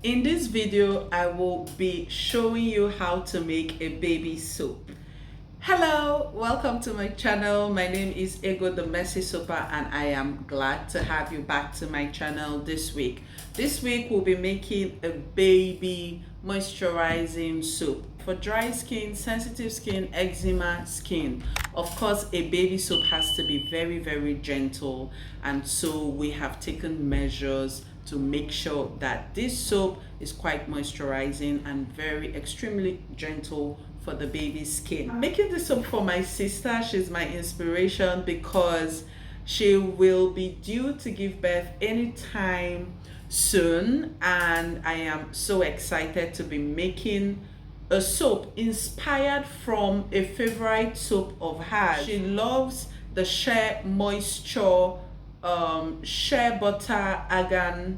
In this video, I will be showing you how to make a baby soap. Hello, welcome to my channel. My name is Ego the Messy Soaper and I am glad to have you back to my channel this week. This week we'll be making a baby moisturizing soap for dry skin, sensitive skin, eczema skin. Of course, a baby soap has to be very gentle, and so we have taken measures to make sure that this soap is quite moisturizing and very extremely gentle for the baby's skin. I'm making this soap for my sister. She's my inspiration because she will be due to give birth anytime soon, and I am so excited to be making a soap inspired from a favorite soap of hers. She loves the Shea Moisture shea butter, argan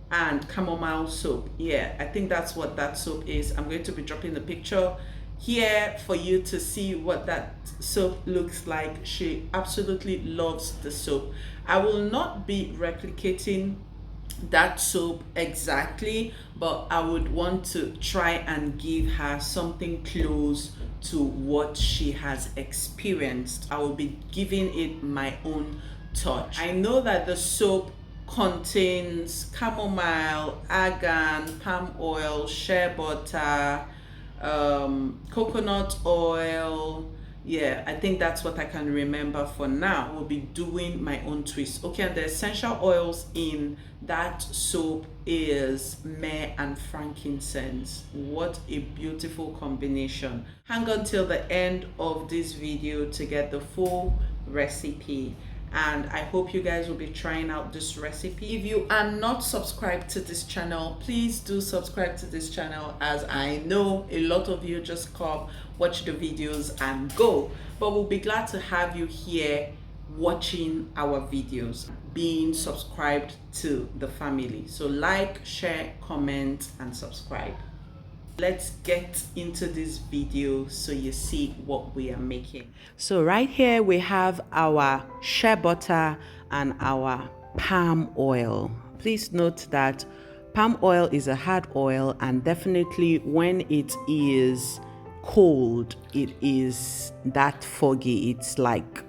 and chamomile soap. Yeah, I think that's what that soap is. I'm going to be dropping the picture here for you to see what that soap looks like. She absolutely loves the soap. I will not be replicating that soap exactly, but I would want to try and give her something close to what she has experienced. I will be giving it my own touch. I know that the soap contains chamomile, argan, palm oil, shea butter, coconut oil. Yeah, I think that's what I can remember for now. We'll be doing my own twist. Okay, and the essential oils in that soap is myrrh and frankincense. What a beautiful combination. Hang on till the end of this video to get the full recipe, and I hope you guys will be trying out this recipe. If you are not subscribed to this channel, please do subscribe to this channel, as I know a lot of you just come, watch the videos and go, but we'll be glad to have you here watching our videos, being subscribed to the family. So like, share, comment and subscribe. Let's get into this video so you see what we are making. So right here we have our shea butter and our palm oil. Please note that palm oil is a hard oil, and definitely when it is cold it is that foggy. It's like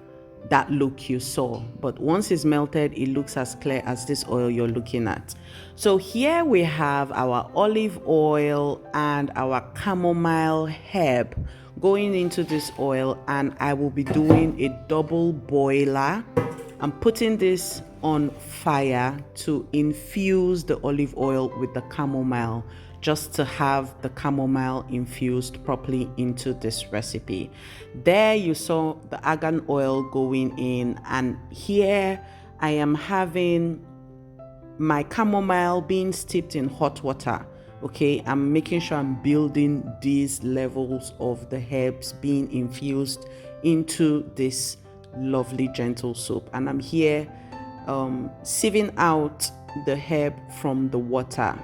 that look you saw, but once it's melted it looks as clear as this oil you're looking at. So here we have our olive oil and our chamomile herb going into this oil, and I will be doing a double boiler. I'm putting this on fire to infuse the olive oil with the chamomile, just to have the chamomile infused properly into this recipe. There you saw the argan oil going in, and here I am having my chamomile being steeped in hot water. Okay, I'm making sure I'm building these levels of the herbs being infused into this lovely gentle soap, and I'm here sieving out the herb from the water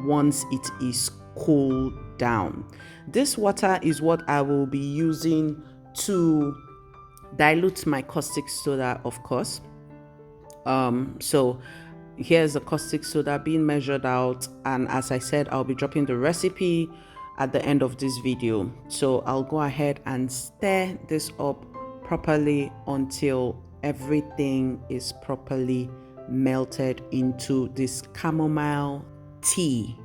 once it is cooled down. This water is what I will be using to dilute my caustic soda, of course. So here's the caustic soda being measured out, and as I said, I'll be dropping the recipe at the end of this video. So I'll go ahead and stir this up properly until everything is properly melted into this chamomile tea.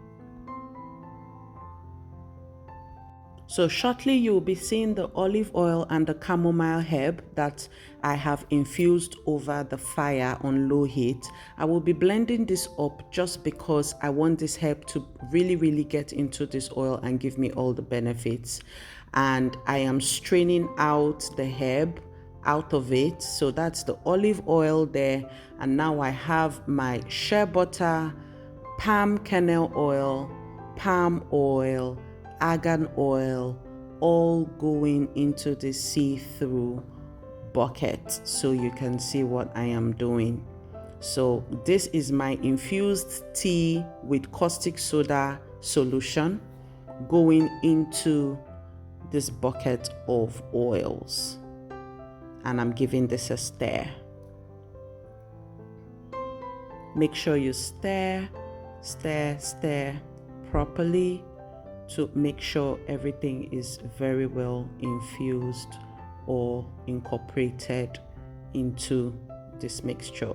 So shortly you'll be seeing the olive oil and the chamomile herb that I have infused over the fire on low heat. I will be blending this up just because I want this herb to really get into this oil and give me all the benefits. And I am straining out the herb out of it. So that's the olive oil there, and now I have my shea butter, palm kernel oil, palm oil, argan oil, all going into the see-through bucket so you can see what I am doing. So this is my infused tea with caustic soda solution going into this bucket of oils, and I'm giving this a stir. Make sure you stir stir properly to make sure everything is very well infused or incorporated into this mixture.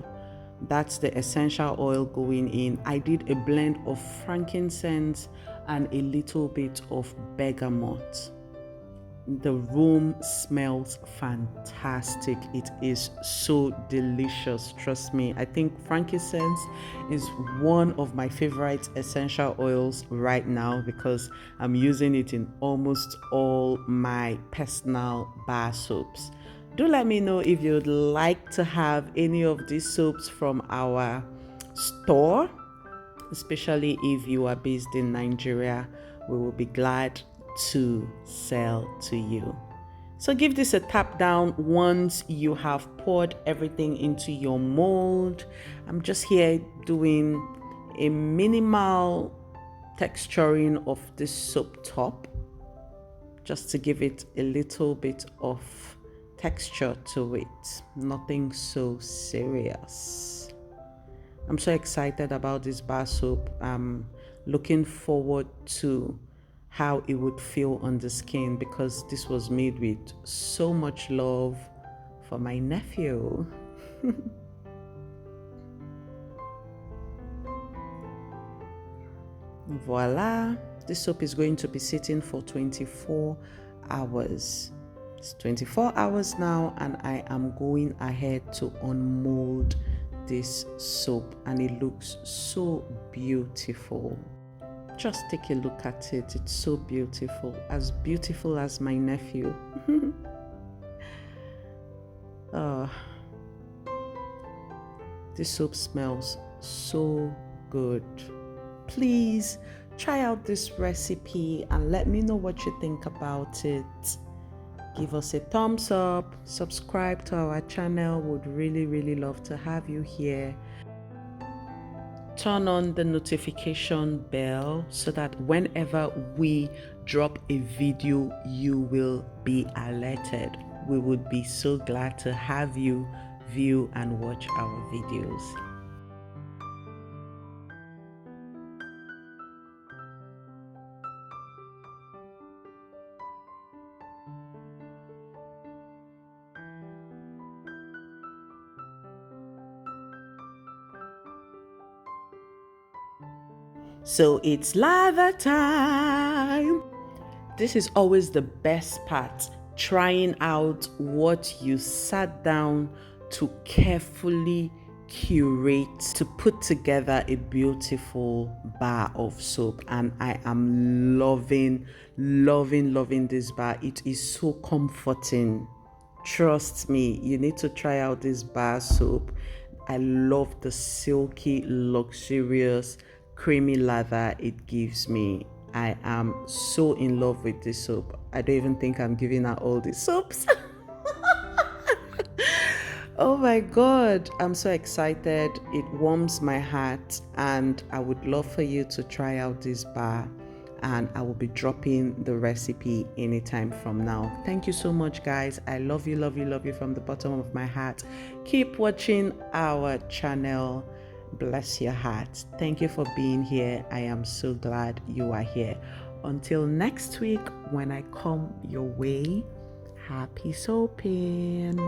That's the essential oil going in. I did a blend of frankincense and a little bit of bergamot. The room smells fantastic. It is so delicious, trust me. I think frankincense is one of my favorite essential oils right now because I'm using it in almost all my personal bar soaps. Do let me know if you'd like to have any of these soaps from our store, especially if you are based in Nigeria. We will be glad to sell to you. So give this a tap down once you have poured everything into your mold. I'm just here doing a minimal texturing of this soap top just to give it a little bit of texture to it. Nothing so serious. I'm so excited about this bar soap. I'm looking forward to how it would feel on the skin because this was made with so much love for my nephew. Voila, this soap is going to be sitting for 24 hours. It's 24 hours now, and I am going ahead to unmold this soap, and it looks so beautiful. Just take a look at it. It's so beautiful as my nephew. This soap smells so good. Please try out this recipe and let me know what you think about it. Give us a thumbs up, subscribe to our channel. Would really love to have you here. Turn on the notification bell so that whenever we drop a video, you will be alerted. We would be so glad to have you view and watch our videos. So it's lather time. This is always the best part, trying out what you sat down to carefully curate to put together a beautiful bar of soap. And I am loving this bar. It is so comforting. Trust me, you need to try out this bar soap. I love the silky, luxurious, creamy lather it gives me. I am so in love with this soap. I don't even think I'm giving out all these soaps. Oh my God, I'm so excited. It warms my heart, and I would love for you to try out this bar, and I will be dropping the recipe anytime from now. Thank you so much, guys. I love you from the bottom of my heart. Keep watching our channel. Bless your heart. Thank you for being here. I am so glad you are here. Until next week, when I come your way, happy soaping.